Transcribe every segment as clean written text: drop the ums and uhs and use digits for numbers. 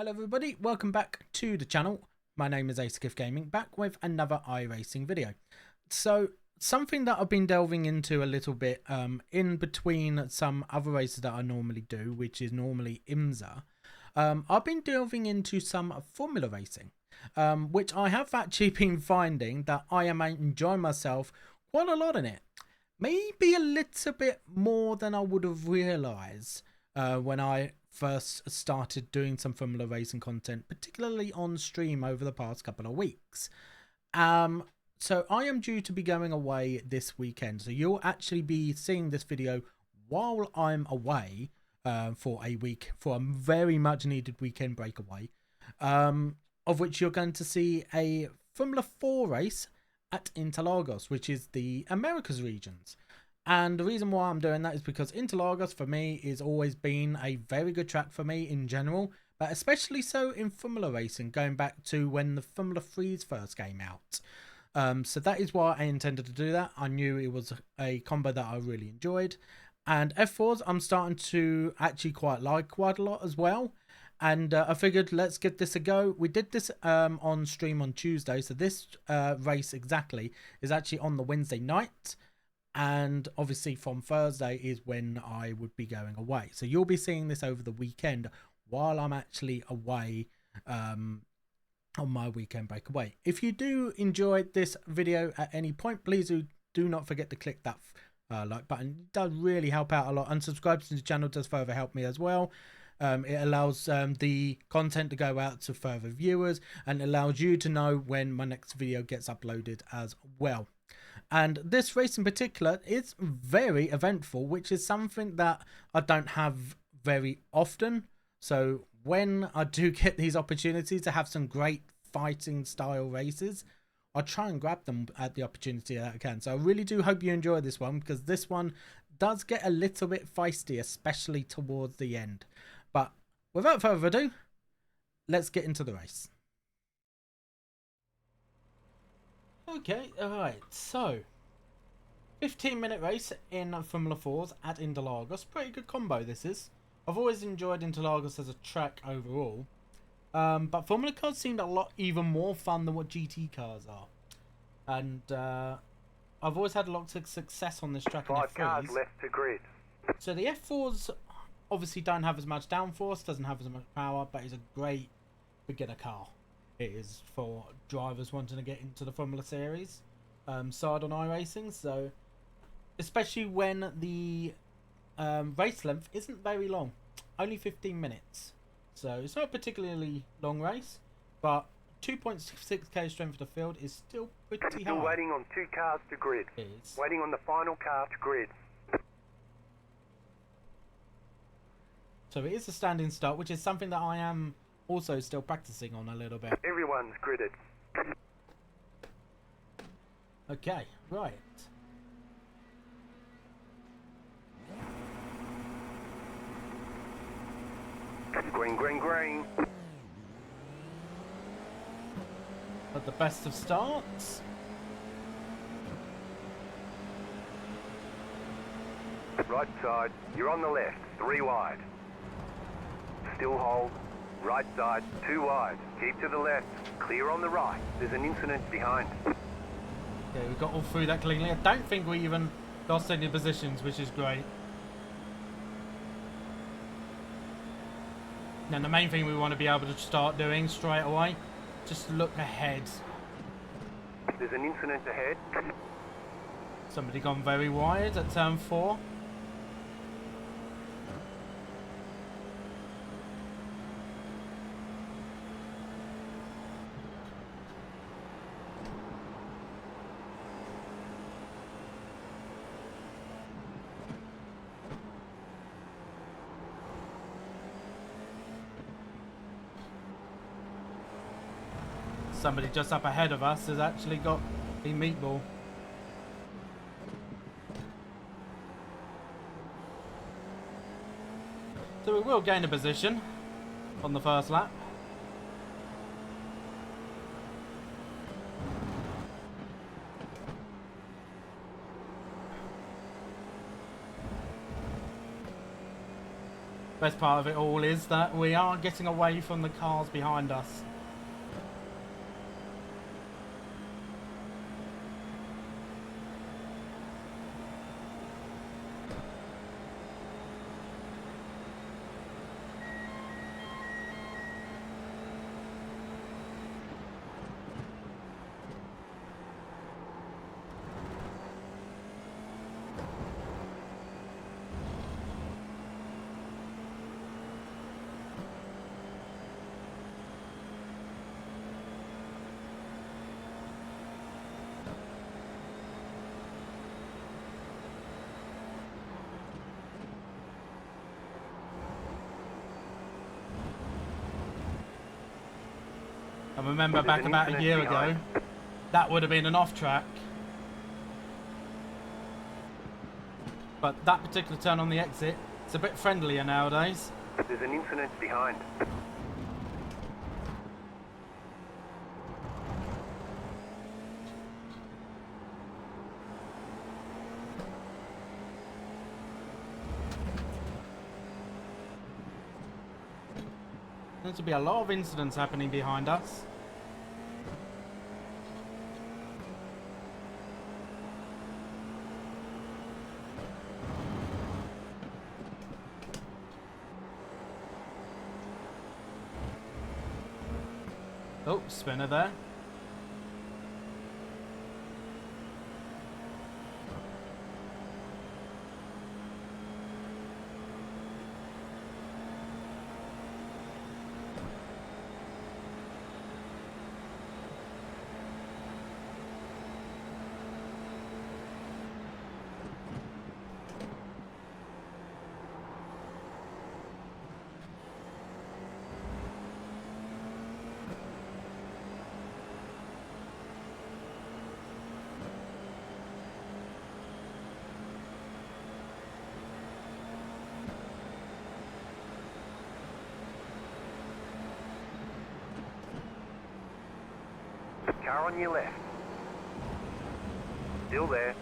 Hello everybody, welcome back to the channel. My name is Aceikith Gaming, back with another iRacing video. So something that I've been delving into a little bit in between some other races that I normally do, which is normally IMSA. I've been delving into some Formula racing, which I have actually been finding that I am enjoying myself quite a lot in it. Maybe a little bit more than I would have realised when I first started doing some Formula racing content, particularly on stream over the past couple of weeks. So I am due to be going away this weekend, so you'll actually be seeing this video while I'm away for a week, for a very much needed weekend breakaway, of which you're going to see a Formula 4 race at Interlagos, which is the Americas regions. And the reason why I'm doing that is because Interlagos for me is always been a very good track for me in general, but especially so in Formula racing, going back to when the Formula 3's first came out. So that is why I intended to do that. I knew it was a combo that I really enjoyed. And F4's I'm starting to actually quite like quite a lot as well. And I figured let's give this a go. We did this on stream on Tuesday. So this race exactly is actually on the Wednesday night. And obviously from Thursday is when I would be going away. So you'll be seeing this over the weekend while I'm actually away on my weekend breakaway. If you do enjoy this video at any point, please do not forget to click that like button. It does really help out a lot. And subscribing to the channel does further help me as well. It allows the content to go out to further viewers and allows you to know when my next video gets uploaded as well. And this race in particular is very eventful, which is something that I don't have very often. So when I do get these opportunities to have some great fighting style races, I try and grab them at the opportunity that I can. So I really do hope you enjoy this one, because this one does get a little bit feisty, especially towards the end. But without further ado, let's get into the race. Okay, alright, so 15-minute race in Formula 4's at Interlagos. Pretty good combo this is. I've always enjoyed Interlagos as a track overall. But Formula cars seemed a lot even more fun than what GT cars are. And I've always had a lot of success on this track in F4's. 5 cars left to grid. So the F4's obviously don't have as much downforce, doesn't have as much power, but is a great beginner car. It is for drivers wanting to get into the Formula Series side on iRacing. So especially when the race length isn't very long, only 15 minutes. So it's not a particularly long race, but 2.66k strength of the field is still pretty high. Still waiting on 2 cars to grid. It is. Waiting on the final car to grid. So it is a standing start, which is something that I am also still practicing on a little bit. Everyone's gridded. Okay, right. Green, green, green. At the best of starts. Right side, you're on the left, 3 wide. Still hold. Right side, 2 wide. Keep to the left, clear on the right. There's an incident behind. Yeah, we got all through that cleanly. I don't think we even lost any positions, which is great. Now the main thing we want to be able to start doing straight away, just look ahead. There's an incident ahead. Somebody gone very wide at turn 4. Somebody just up ahead of us has actually got a meatball. So we will gain a position on the first lap. Best part of it all is that we are getting away from the cars behind us. I remember back about a year ago, that would have been an off-track. But that particular turn on the exit, it's a bit friendlier nowadays. There's an incident behind. There's to be a lot of incidents happening behind us. Oh, spinner there. Car on your left. Still there.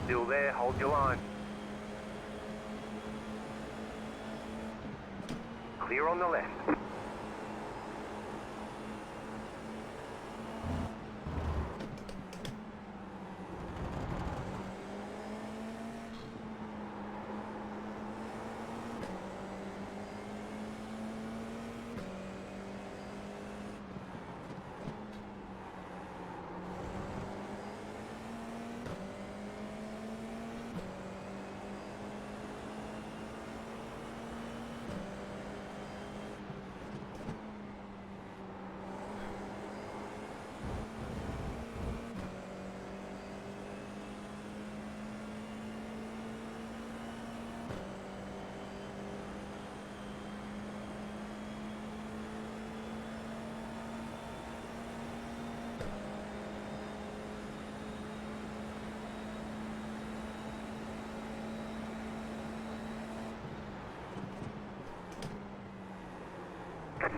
Still there, hold your line. Clear on the left.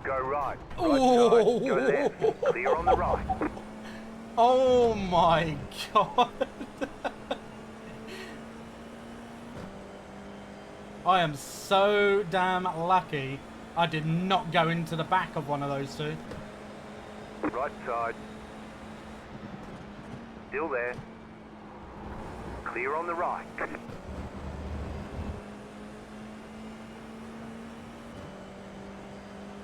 Go right. Right side. Go left. Clear on the right. Oh my god. I am so damn lucky I did not go into the back of one of those two. Right side. Still there. Clear on the right.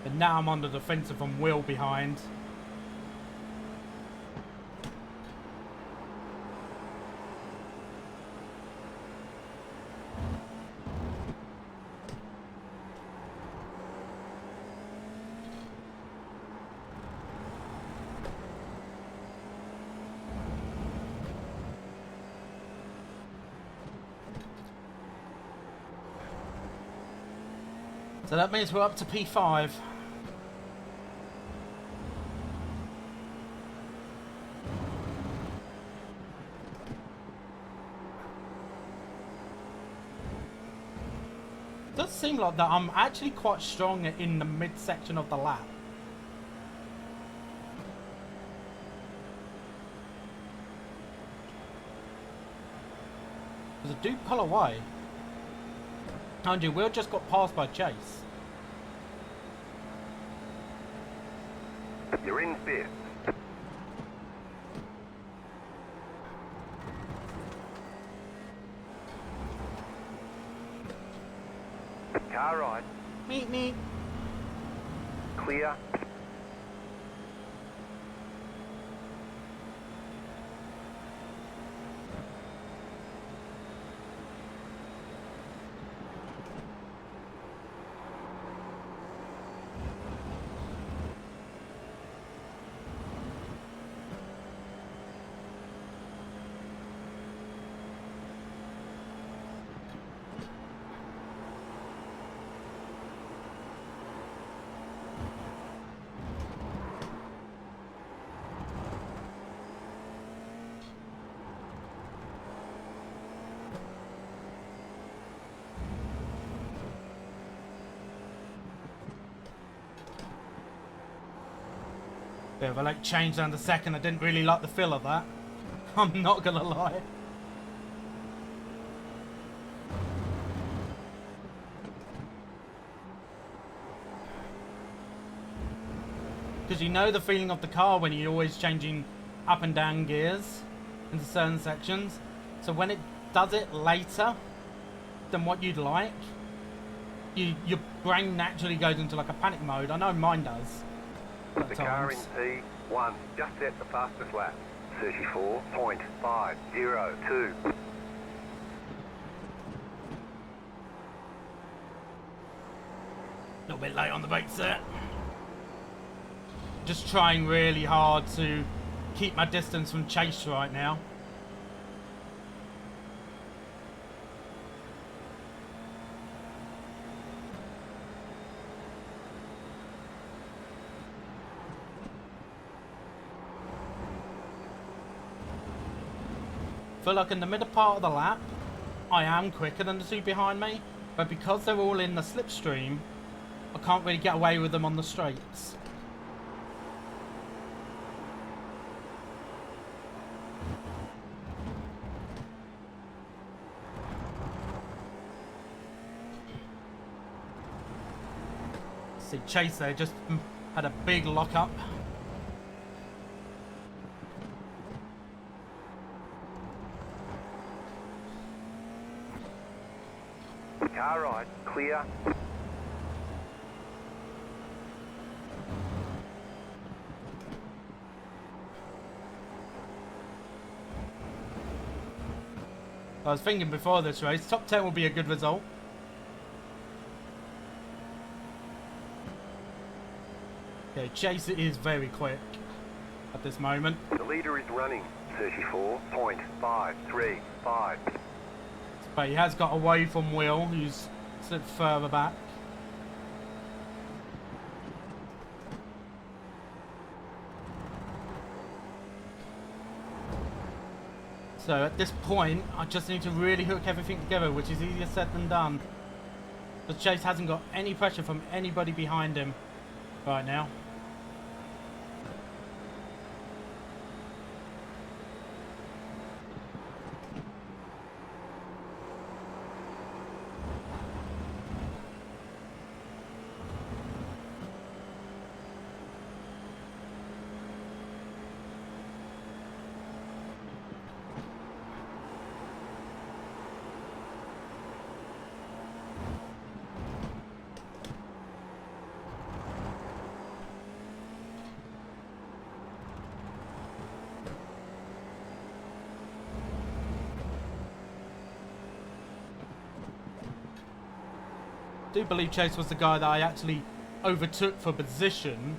And now I'm on the defensive from wheel behind. So that means we're up to P5. It does seem like that I'm actually quite strong in the midsection of the lap. Because I do pull away. Mind you, Will just got passed by Chase. You're in fifth. Car right. Meet me. Clear. Bit of a late change down the second. I didn't really like the feel of that. I'm not gonna lie. Because you know the feeling of the car when you're always changing up and down gears into certain sections. So when it does it later than what you'd like, your brain naturally goes into like a panic mode. I know mine does. The car in P1 just set the fastest lap. 34.502. A little bit late on the brakes there. Just trying really hard to keep my distance from Chase right now. Feel like in the middle part of the lap, I am quicker than the two behind me, but because they're all in the slipstream, I can't really get away with them on the straights. See, Chase there just had a big lock up. Car right, clear. I was thinking before this race, top 10 will be a good result. Okay, Chase is very quick at this moment. The leader is running 34.535. But he has got away from Will, who's slipped further back. So at this point, I just need to really hook everything together, which is easier said than done. But Chase hasn't got any pressure from anybody behind him right now. I do believe Chase was the guy that I actually overtook for position,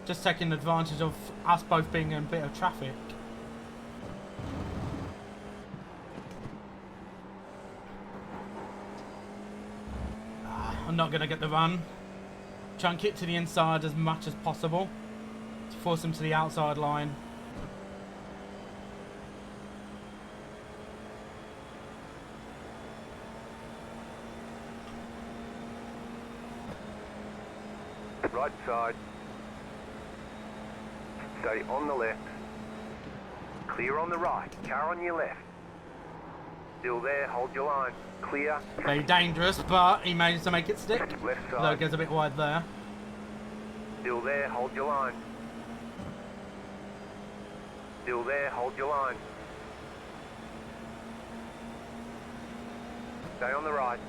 just taking advantage of us both being in a bit of traffic. I'm not going to get the run. Chunk it to the inside as much as possible to force him to the outside line. Right side. Stay on the left. Clear on the right. Car on your left. Still there, hold your line. Clear. Very dangerous, but he managed to make it stick. Left Although side. it gets a bit wide there. Still there, hold your line. Still there, hold your line. Stay on the right.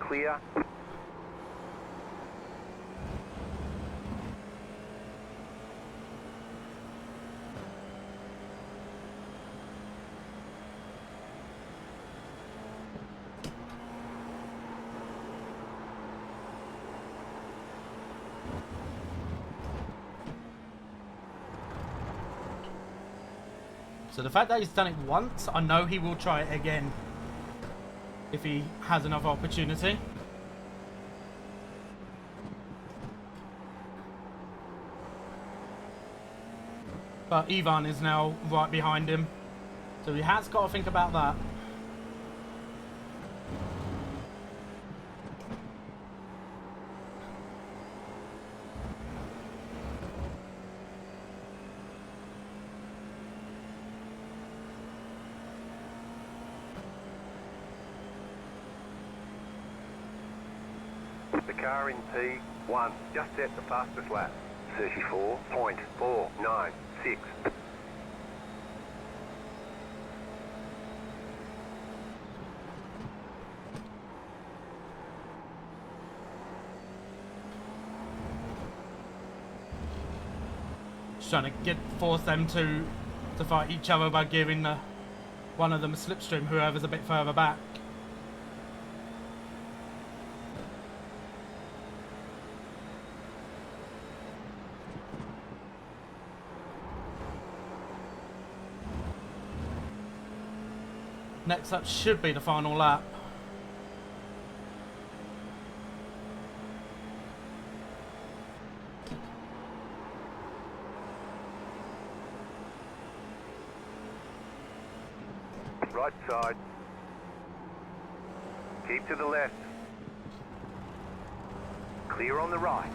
Clear. So the fact that he's done it once, I know he will try it again if he has another opportunity. But Ivan is now right behind him, so he has got to think about that. The car in P1 just set the fastest lap. 34.496. Just trying to force them to fight each other by giving one of them a slipstream, whoever's a bit further back. Next up should be the final lap. Right side. Keep to the left. Clear on the right.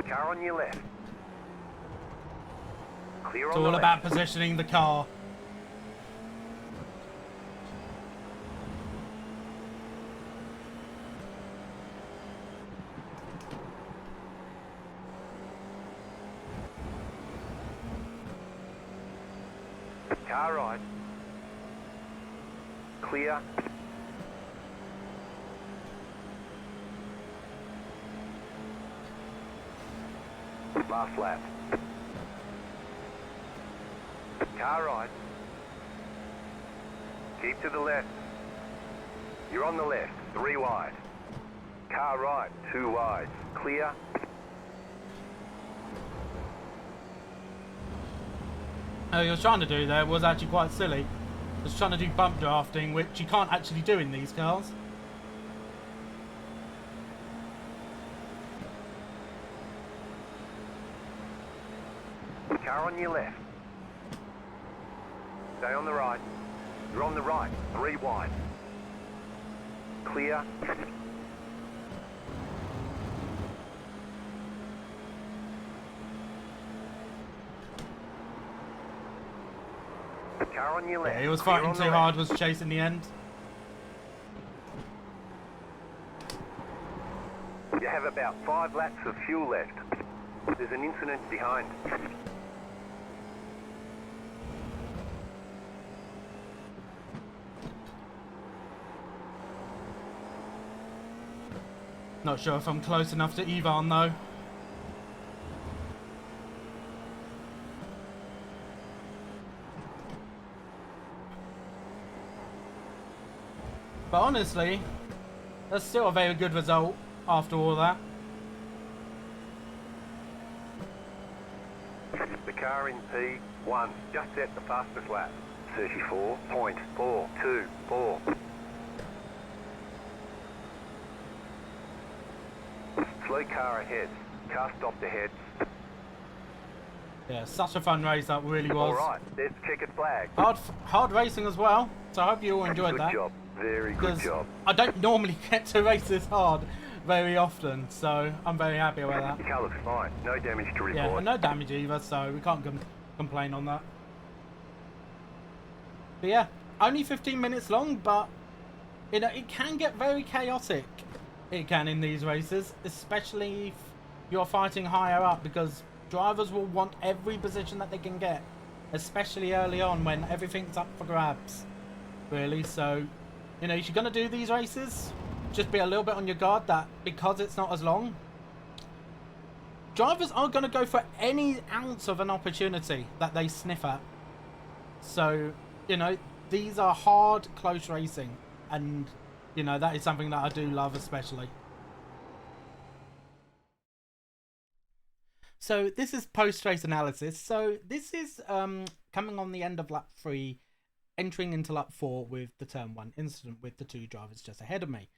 Car on your left. Clear It's on the all left. about positioning the car. Car right. Clear. Last lap. Car right. Keep to the left. You're on the left, 3 wide. Car right, 2 wide. Clear. What he was trying to do there was actually quite silly. He was trying to do bump drafting, which you can't actually do in these cars. Car on your left. Stay on the right. You're on the right, 3 wide. Clear. Car on your left. Yeah, he was Clear fighting on the too left. hard, was chasing the end. You have about 5 laps of fuel left. There's an incident behind. Not sure if I'm close enough to Ivan though. But honestly, that's still a very good result after all that. The car in P1 just set the fastest lap. 34.424. Slow car ahead. Car stopped ahead. Yeah, such a fun race that really was. Alright, there's checkered flag. Hard racing as well, so I hope you all enjoyed that. Good job. Very good Because job. I don't normally get to race this hard, very often, so I'm very happy with that. Your car looks fine. No damage to report. Yeah, and no damage either, so we can't complain on that. But yeah, only 15 minutes long, but you know, it can get very chaotic. It can in these races, especially if you're fighting higher up, because drivers will want every position that they can get, especially early on when everything's up for grabs, really. So, you know, if you're going to do these races, just be a little bit on your guard that because it's not as long, drivers are going to go for any ounce of an opportunity that they sniff at. So, you know, these are hard, close racing, and you know, that is something that I do love especially. So this is post-race analysis. So this is coming on the end of lap 3, entering into lap 4 with the turn 1 incident with the 2 drivers just ahead of me.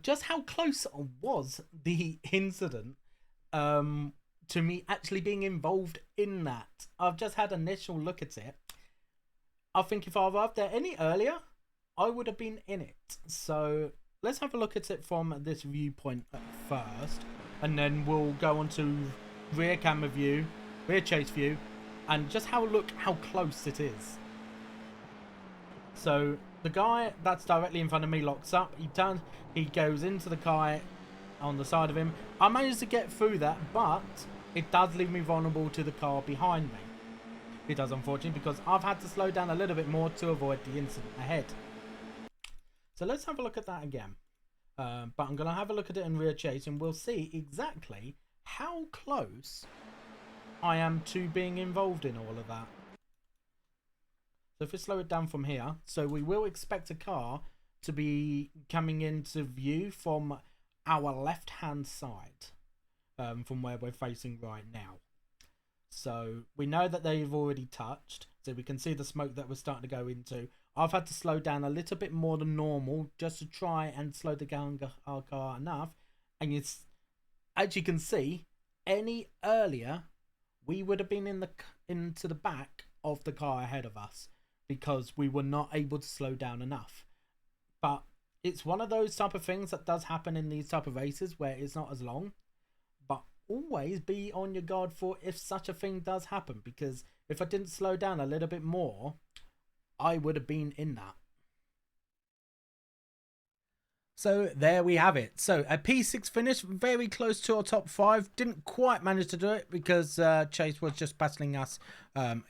Just how close was the incident to me actually being involved in that? I've just had an initial look at it. I think if I arrived there any earlier, I would have been in it. So let's have a look at it from this viewpoint first, and then we'll go on to rear camera view, rear chase view, and just look how close it is. So the guy that's directly in front of me locks up. He goes into the car on the side of him. I managed to get through that, but it does leave me vulnerable to the car behind me. It does, unfortunately, because I've had to slow down a little bit more to avoid the incident ahead. So let's have a look at that again. But I'm going to have a look at it in rear chase, and we'll see exactly how close I am to being involved in all of that. So if we slow it down from here, so we will expect a car to be coming into view from our left hand side, from where we're facing right now. So we know that they've already touched, so we can see the smoke that we're starting to go into. I've had to slow down a little bit more than normal just to try and slow down our car enough. And it's, as you can see, any earlier we would have been into the back of the car ahead of us because we were not able to slow down enough. But it's one of those type of things that does happen in these type of races where it's not as long. But always be on your guard for if such a thing does happen, because if I didn't slow down a little bit more, I would have been in that. So there we have it. So a P6 finish, very close to our top 5. Didn't quite manage to do it because Chase was just battling us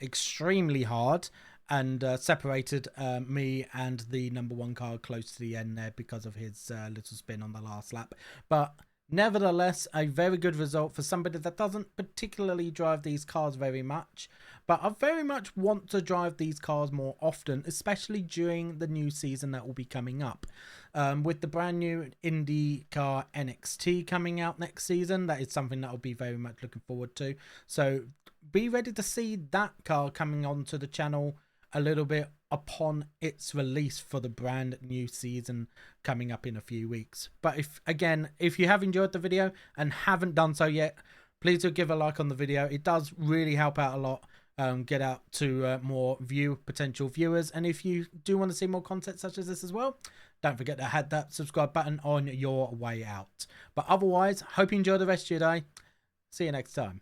extremely hard and separated me and the number 1 car close to the end there because of his little spin on the last lap. But nevertheless, a very good result for somebody that doesn't particularly drive these cars very much. But I very much want to drive these cars more often, especially during the new season that will be coming up. With the brand new IndyCar NXT coming out next season, that is something that I'll be very much looking forward to. So be ready to see that car coming onto the channel a little bit upon its release for the brand new season coming up in a few weeks. But if you have enjoyed the video and haven't done so yet, please do give a like on the video. It does really help out a lot. Get out to more potential viewers, and if you do want to see more content such as this as well, don't forget to hit that subscribe button on your way out. But otherwise, hope you enjoy the rest of your day. See you next time.